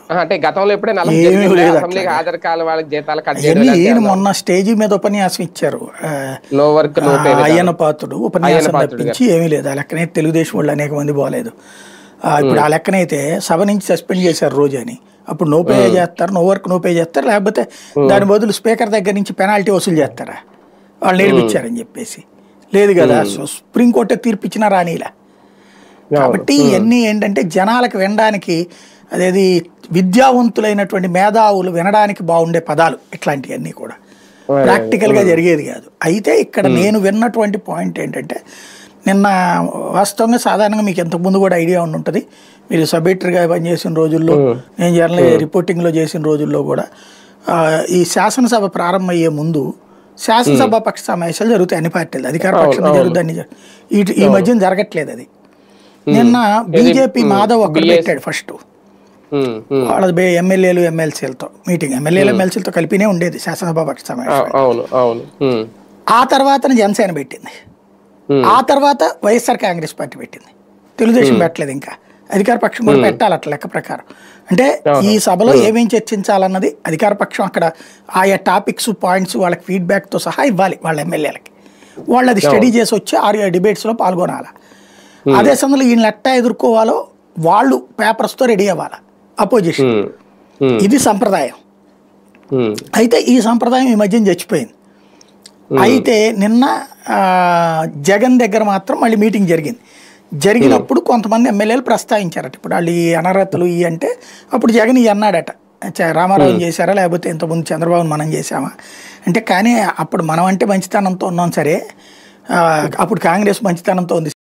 అంటే గతంలో ఎప్పుడైనా అలా ఏమీ జరిగిందా? లేదు అసెంబ్లీకి అట్లాగా. హాజరు కాని వాళ్ళకి జీతాలు కట్ చేయడం అవన్నీ ఇలాంటివి ఈయన ఏమన్నా మొన్న స్టేజీ మీద ఉపన్యాసం ఇచ్చారు. No work no pay Ayyanna విధానం. పాత్రుడు అయ్యన్న ఉపన్యాసం పాత్రుడు గారు. తప్పించి ఏమీ లేదు. ఆ లెక్కనే తెలుగుదేశం వాళ్ళు అనేక మంది పోలేదు. ఇప్పుడు ఉమ్, ఆ లెక్కనైతే సభ నుంచి సస్పెండ్ చేశారు రోజు అని. అప్పుడు నో పే ఉమ్, చేస్తారు, నో వర్క్ నో పే చేస్తారు, లేకపోతే ఉమ్, దాని బదులు స్పీకర్ దగ్గర నుంచి పెనాల్టీ వసూలు చేస్తారా వాళ్ళు ఉమ్, నేర్పించారని చెప్పేసి. లేదు కదా, ఉమ్, సుప్రీంకోర్టే తీర్పిచ్చినా రానిలా. అవును. కాబట్టి ఇవన్నీ ఏంటంటే జనాలకు వినడానికి, అదేది విద్యావంతులైనటువంటి మేధావులు వినడానికి బాగుండే పదాలు ఇట్లాంటివన్నీ కూడా అదే అదే. ప్రాక్టికల్గా జరిగేది కాదు. అయితే ఇక్కడ ఉమ్, నేను విన్నటువంటి పాయింట్ ఏంటంటే, నిన్న వాస్తవంగా సాధారణంగా మీకు ఇంతకుముందు కూడా ఐడియా ఉండి ఉంటుంది. మీరు సబ్ ఎడిటర్గా పనిచేసిన రోజుల్లో, ఉమ్, నేను జర్నల్ ఉమ్, రిపోర్టింగ్లో చేసిన రోజుల్లో కూడా ఈ శాసనసభ ప్రారంభమయ్యే ముందు ఉమ్. శాసనసభ పక్ష సమావేశాలు జరుగుతాయి అన్ని పార్టీలు. అధికార అవును, పక్షంలో అవును, జరుగుతుంది, అన్ని ఈ అవును. మధ్యన జరగట్లేదు అది. ఉమ్. నిన్న ఇది బీజేపీ మాధవ్ ఒక్కడు బిఎస్. పెట్టాడు ఫస్ట్. వాళ్ళది ఎమ్మెల్యేలు ఎమ్మెల్సీలతో మీటింగ్, ఎమ్మెల్యేలు ఎమ్మెల్సీలతో కలిపినే ఉండేది శాసనసభ పక్ష సమావేశం. అవును, అవును. ఉమ్, ఆ తర్వాత జనసేన పెట్టింది, ఉమ్, ఆ తర్వాత వైఎస్ఆర్ కాంగ్రెస్ పార్టీ పెట్టింది, తెలుగుదేశం ఉమ్, పెట్టలేదు. ఇంకా అధికార పక్షం కూడా ఉమ్, పెట్టాలి అట్లా లెక్క ప్రకారం. అంటే ఈ అవును. సభలో ఉమ్, ఏమేం చర్చించాలన్నది అధికార పక్షం అక్కడ ఆయా టాపిక్స్ పాయింట్స్ వాళ్ళకి ఫీడ్బ్యాక్తో సహా ఇవ్వాలి వాళ్ళ ఎమ్మెల్యేలకి. వాళ్ళు అది స్టడీ అవును. చేసి వచ్చి ఆ డిబేట్స్లో పాల్గొనాలి. ఉమ్, అదే సమయంలో ఈయన ఎట్టా ఎదుర్కోవాలో వాళ్ళు పేపర్స్తో రెడీ అవ్వాలి అపోజిషన్. ఉమ్, ఉమ్, ఇది సంప్రదాయం. ఉమ్, అయితే ఈ సంప్రదాయం ఈ మధ్యన చచ్చిపోయింది. ఉమ్, అయితే నిన్న జగన్ దగ్గర మాత్రం మళ్ళీ మీటింగ్ జరిగింది. జరిగినప్పుడు కొంతమంది ఎమ్మెల్యేలు ప్రస్తావించారట. ఇప్పుడు వాళ్ళు ఈ అనర్హతలు ఈ అంటే అప్పుడు జగన్ ఈ అన్నాడట, రామారావుని చేశారా లేకపోతే ఇంతకుముందు చంద్రబాబుని మనం చేశామా అంటే. కానీ అప్పుడు మనం అంటే మంచితనంతో ఉన్నాం సరే, అప్పుడు కాంగ్రెస్ మంచితనంతో ఉంది.